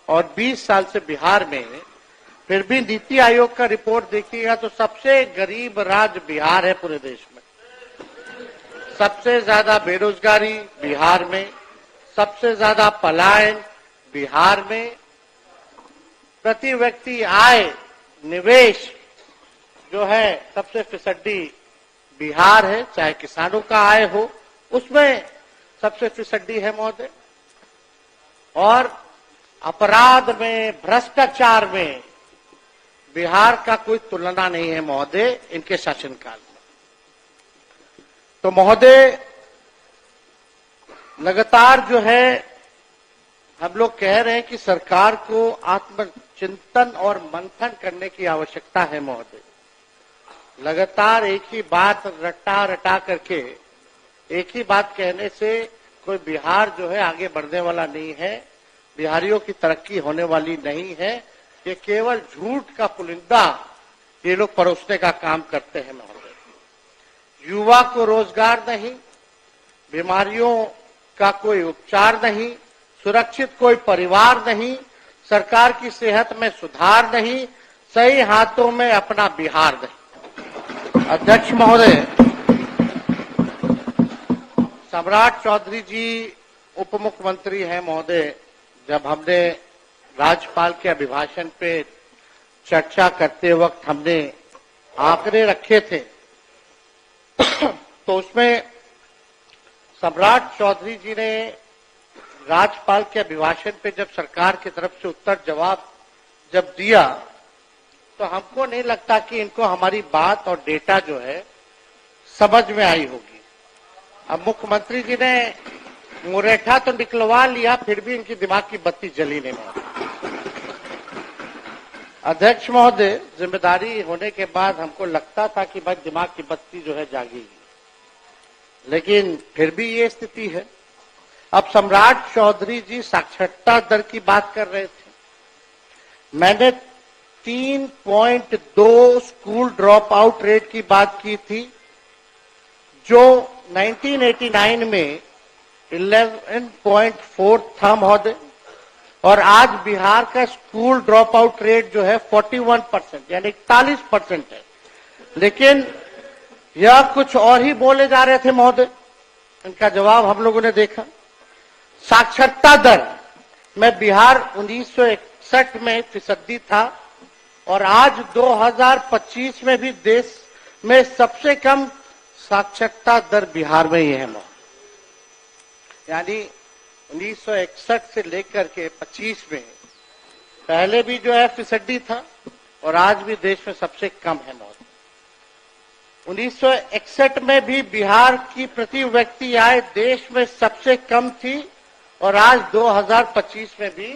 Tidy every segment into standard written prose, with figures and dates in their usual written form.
और 20 साल से बिहार में, फिर भी नीति आयोग का रिपोर्ट देखिएगा तो सबसे गरीब राज्य बिहार है पूरे देश में। सबसे ज्यादा बेरोजगारी बिहार में, सबसे ज्यादा पलायन बिहार में, प्रति व्यक्ति आय निवेश जो है सबसे फिसड्डी बिहार है, चाहे किसानों का आय हो उसमें सबसे फिसड्डी है महोदय। और अपराध में, भ्रष्टाचार में बिहार का कोई तुलना नहीं है महोदय इनके शासनकाल में। तो महोदय लगातार जो है हम लोग कह रहे हैं कि सरकार को आत्मचिंतन और मंथन करने की आवश्यकता है महोदय। लगातार एक ही बात रटा करके एक ही बात कहने से कोई बिहार जो है आगे बढ़ने वाला नहीं है, बिहारियों की तरक्की होने वाली नहीं है। ये केवल झूठ का पुलिंदा ये लोग परोसने का काम करते हैं महोदय। युवा को रोजगार नहीं, बीमारियों का कोई उपचार नहीं, सुरक्षित कोई परिवार नहीं, सरकार की सेहत में सुधार नहीं, सही हाथों में अपना बिहार नहीं। अध्यक्ष महोदय, सम्राट चौधरी जी उप मुख्यमंत्री हैं महोदय। जब हमने राज्यपाल के अभिभाषण पे चर्चा करते वक्त हमने आंकड़े रखे थे तो उसमें सम्राट चौधरी जी ने राज्यपाल के अभिभाषण पे जब सरकार की तरफ से उत्तर जवाब जब दिया तो हमको नहीं लगता कि इनको हमारी बात और डेटा जो है समझ में आई होगी। अब मुख्यमंत्री जी ने मुरेठा तो निकलवा लिया, फिर भी इनकी दिमाग की बत्ती जली नहीं। अध्यक्ष महोदय, जिम्मेदारी होने के बाद हमको लगता था कि भाई दिमाग की बत्ती जो है जागेगी, लेकिन फिर भी ये स्थिति है। अब सम्राट चौधरी जी साक्षरता दर की बात कर रहे थे। मैंने 3.2 स्कूल ड्रॉप आउट रेट की बात की थी, जो 1989 में 11.4 था महोदय, और आज बिहार का स्कूल ड्रॉप आउट रेट जो है 41% यानी 41% है। लेकिन यह कुछ और ही बोले जा रहे थे महोदय। इनका जवाब हम लोगों ने देखा। साक्षरता दर में बिहार 1961 में फीसदी था और आज 2025 में भी देश में सबसे कम साक्षरता दर बिहार में ही है महोदय। यानी 1961 से लेकर के 25 में पहले भी जो है फीसदी था और आज भी देश में सबसे कम है महोदय। 1961 में भी बिहार की प्रति व्यक्ति आय देश में सबसे कम थी और आज 2025 में भी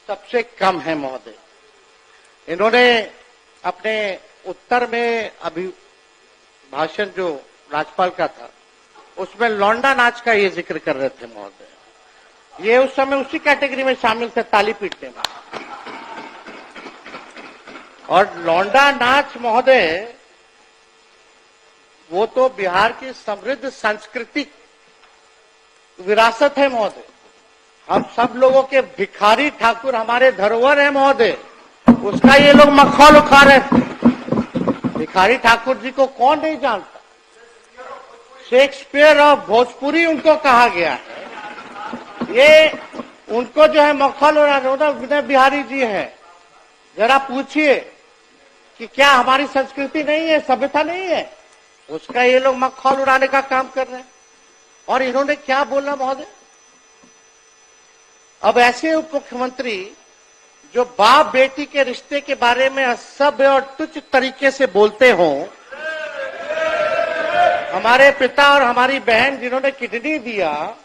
सबसे कम है महोदय। इन्होंने अपने उत्तर में अभी भाषण जो राज्यपाल का था उसमें लौंडा नाच का ये जिक्र कर रहे थे महोदय। ये उस समय उसी कैटेगरी में शामिल थे, ताली पीटने में। और लौंडा नाच महोदय वो तो बिहार की समृद्ध सांस्कृतिक विरासत है महोदय। हम सब लोगों के भिखारी ठाकुर हमारे धरोहर है महोदय, उसका ये लोग मखौल उठा रहे थे। भिखारी ठाकुर जी को कौन नहीं जानता? शेक्सपियर और भोजपुरी उनको कहा गया है। ये उनको जो है मखौल उड़ाना विनय बिहारी जी है। जरा पूछिए कि क्या हमारी संस्कृति नहीं है, सभ्यता नहीं है? उसका ये लोग मखौल उड़ाने का काम कर रहे हैं। और इन्होंने क्या बोला महोदय? अब ऐसे उप मुख्यमंत्री जो बाप बेटी के रिश्ते के बारे में असभ्य और तुच्छ तरीके से बोलते हों, हमारे पिता और हमारी बहन जिन्होंने किडनी दिया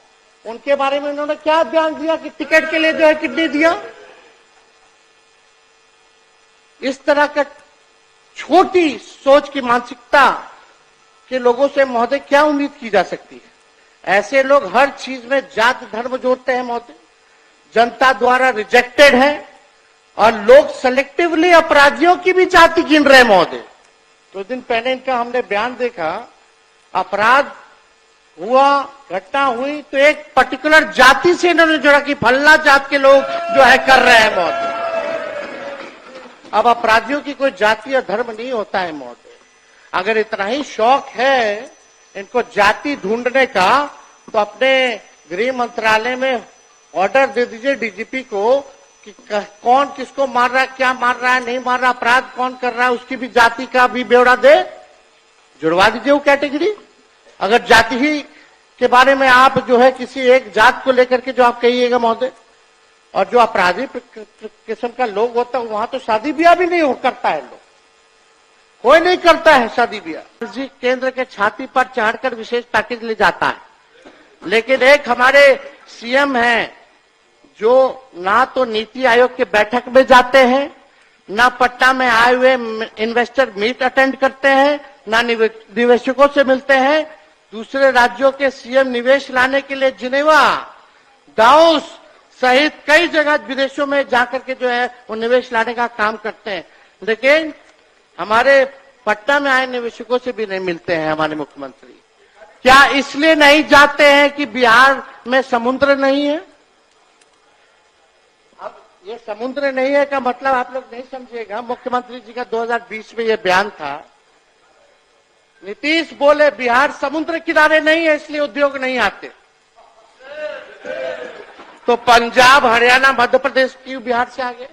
उनके बारे में उन्होंने क्या बयान दिया कि टिकट के लिए जो है किडनी दिया। इस तरह का छोटी सोच की मानसिकता के लोगों से महोदय क्या उम्मीद की जा सकती है? ऐसे लोग हर चीज में जात धर्म जोड़ते हैं महोदय, जनता द्वारा रिजेक्टेड है और लोग सेलेक्टिवली अपराधियों की भी जाति गिन रहे हैं महोदय। तो दिन पहले इनका हमने बयान देखा, अपराध हुआ, घटना हुई तो एक पर्टिकुलर जाति से इन्होंने जोड़ा कि फल्ला जात के लोग जो है कर रहे हैं महोदय। अब अपराधियों की कोई जाति या धर्म नहीं होता है महोदय। अगर इतना ही शौक है इनको जाति ढूंढने का तो अपने गृह मंत्रालय में ऑर्डर दे दीजिए डीजीपी को कि कौन किसको मार रहा है, क्या मार रहा है, नहीं मार रहा, अपराध कौन कर रहा है, उसकी भी जाति का भी ब्यौरा दे, जुड़वा दीजिए वो कैटेगरी। अगर जाति ही के बारे में आप जो है किसी एक जात को लेकर के जो आप कहिएगा महोदय, और जो अपराधी किस्म का लोग होता है वहां तो शादी ब्याह भी नहीं हो करता है, लोग कोई नहीं करता है शादी ब्याह। जी केंद्र के छाती पर चढ़कर विशेष पैकेज ले जाता है, लेकिन एक हमारे सीएम हैं जो ना तो नीति आयोग के बैठक में जाते हैं, ना पटना में आए हुए इन्वेस्टर मीट अटेंड करते हैं, ना निवेशकों से मिलते हैं। दूसरे राज्यों के सीएम निवेश लाने के लिए जिनेवा, दाउस सहित कई जगह विदेशों में जाकर के जो है वो निवेश लाने का काम करते हैं, लेकिन हमारे पटना में आए निवेशकों से भी नहीं मिलते हैं हमारे मुख्यमंत्री। क्या इसलिए नहीं जाते हैं कि बिहार में समुद्र नहीं है? अब ये समुद्र नहीं है का मतलब आप लोग नहीं समझिएगा। मुख्यमंत्री जी का 2020 में ये बयान था, नीतीश बोले बिहार समुद्र किनारे नहीं है इसलिए उद्योग नहीं आते, तो पंजाब, हरियाणा, मध्य प्रदेश क्यों बिहार से आगे?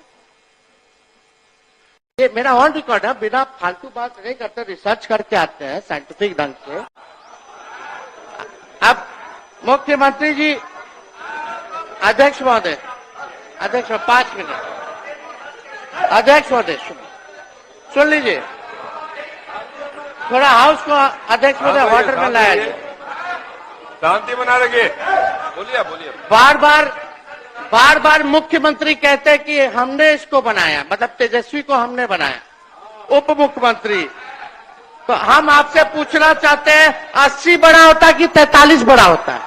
ये मेरा ऑन रिकॉर्ड है, बिना फालतू बात नहीं करते, रिसर्च करके आते हैं साइंटिफिक ढंग से। अब मुख्यमंत्री जी, अध्यक्ष महोदय, 5 मिनट, अध्यक्ष महोदय सुन लीजिए, थोड़ा हाउस को अध्यक्ष महोदय ऑर्डर में लाया जाए, शांति बना रखिए। बोलिए बोलिए। बार बार मुख्यमंत्री कहते हैं कि हमने इसको बनाया, मतलब तेजस्वी को हमने बनाया, उप मुख्यमंत्री। तो हम आपसे पूछना चाहते हैं 80 बड़ा होता है कि 43 बड़ा होता है?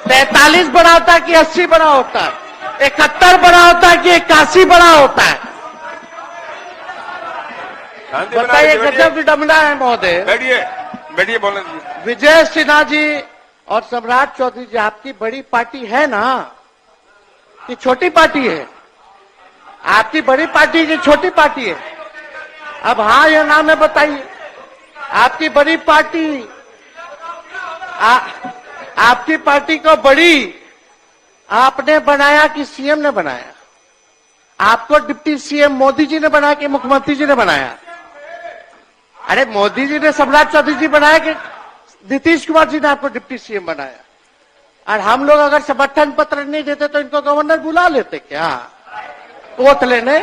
43 बड़ा होता है कि 80 बड़ा होता है? 71 बड़ा होता है कि 81 बड़ा होता है? बताइए, गजब विडंबना है महोदय। बैठिए बोलने दीजिए। विजय सिन्हा जी और सम्राट चौधरी जी, आपकी बड़ी पार्टी है ना कि छोटी पार्टी है? आपकी बड़ी पार्टी की छोटी पार्टी है? अब हाँ या ना में बताइए। आपकी बड़ी पार्टी, आपकी पार्टी को बड़ी आपने बनाया कि सीएम ने बनाया? आपको डिप्टी सीएम मोदी जी ने बनाया कि मुख्यमंत्री जी ने बनाया? अरे मोदी जी ने सम्राट चौधरी जी बनाया कि नीतीश कुमार जी ने आपको डिप्टी सीएम बनाया? और हम लोग अगर समर्थन पत्र नहीं देते तो इनको गवर्नर बुला लेते क्या वोट लेने?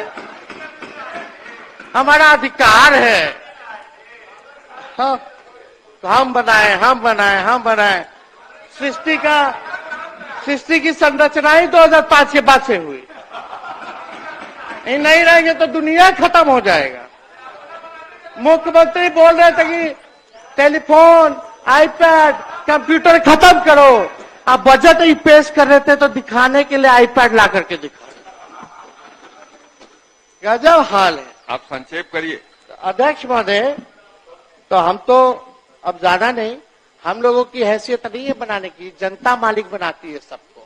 हमारा अधिकार है। हाँ, तो हम बनाए। सृष्टि की संरचना ही 2005 के बाद से हुई। नहीं रहेंगे तो दुनिया खत्म हो जाएगा। मुख्यमंत्री बोल रहे थे कि टेलीफोन, आईपैड, कंप्यूटर खत्म करो। आप बजट ही पेश कर रहे थे तो दिखाने के लिए आईपैड ला करके दिखा रहे। गजब हाल है। आप संक्षेप करिए। अध्यक्ष महोदय, तो हम तो अब ज्यादा नहीं, हम लोगों की हैसियत नहीं है बनाने की, जनता मालिक बनाती है सबको।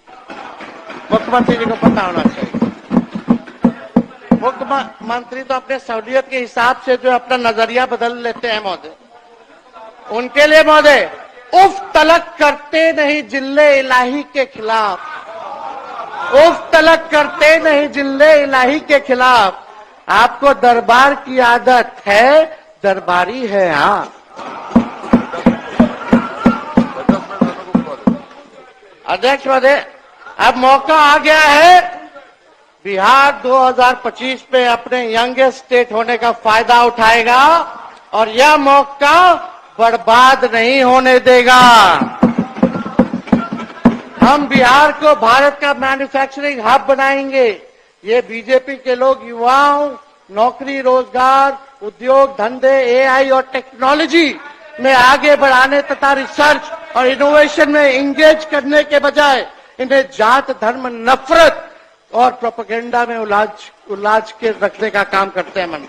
मुख्यमंत्री जी को पता होना चाहिए। मुख्यमंत्री तो अपने सहूलियत के हिसाब से जो अपना नजरिया बदल लेते हैं महोदय। उनके लिए महोदय उफ तलक करते नहीं जिल्ले इलाही के खिलाफ, उफ तलक करते नहीं जिल्ले इलाही के खिलाफ। आपको दरबार की आदत है, दरबारी है आप। अध्यक्ष महोदय, अब मौका आ गया है बिहार 2025 में अपने यंगेस्ट स्टेट होने का फायदा उठाएगा और यह मौका बर्बाद नहीं होने देगा। हम बिहार को भारत का मैन्युफैक्चरिंग हब बनाएंगे। ये बीजेपी के लोग युवाओं, नौकरी, रोजगार, उद्योग, धंधे, एआई और टेक्नोलॉजी में आगे बढ़ाने तथा रिसर्च और इनोवेशन में इंगेज करने के बजाय इन्हें जात, धर्म, नफरत और प्रोपेगेंडा में उलाझ के रखने का काम करते हैं। मन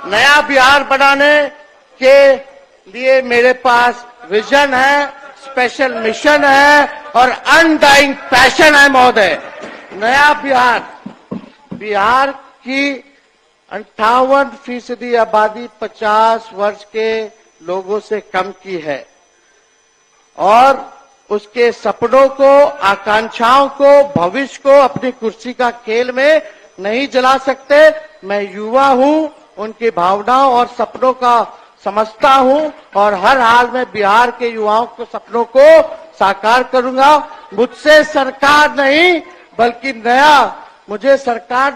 नया बिहार बनाने के लिए मेरे पास विजन है, स्पेशल मिशन है और अनडाइंग पैशन है महोदय। नया बिहार की 58% आबादी 50 वर्ष के लोगों से कम की है और उसके सपनों को, आकांक्षाओं को, भविष्य को अपनी कुर्सी का खेल में नहीं जला सकते। मैं युवा हूं, उनकी भावनाओं और सपनों का समझता हूं और हर हाल में बिहार के युवाओं के सपनों को साकार करूंगा। मुझे सरकार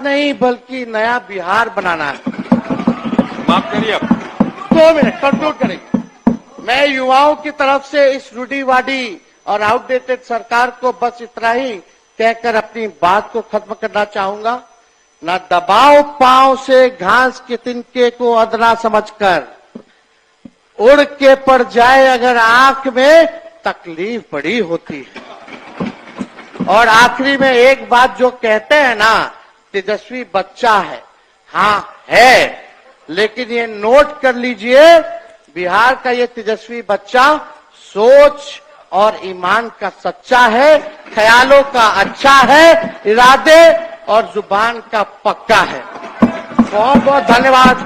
नहीं बल्कि नया बिहार बनाना है। माफ करिए आप। 2 मिनट कंक्लूड करेंगे। मैं युवाओं की तरफ से इस रूढ़िवादी और आउटडेटेड सरकार को बस इतना ही कहकर अपनी बात को खत्म करना चाहूंगा। न दबाव पांव से घास के तिनके को अदना समझकर, उड़ के पड़ जाए अगर आंख में तकलीफ बड़ी होती है। और आखिरी में एक बात जो कहते हैं ना, तेजस्वी बच्चा है, हाँ है, लेकिन ये नोट कर लीजिए, बिहार का ये तेजस्वी बच्चा सोच और ईमान का सच्चा है, ख्यालों का अच्छा है, इरादे और जुबान का पक्का है। बहुत बहुत धन्यवाद।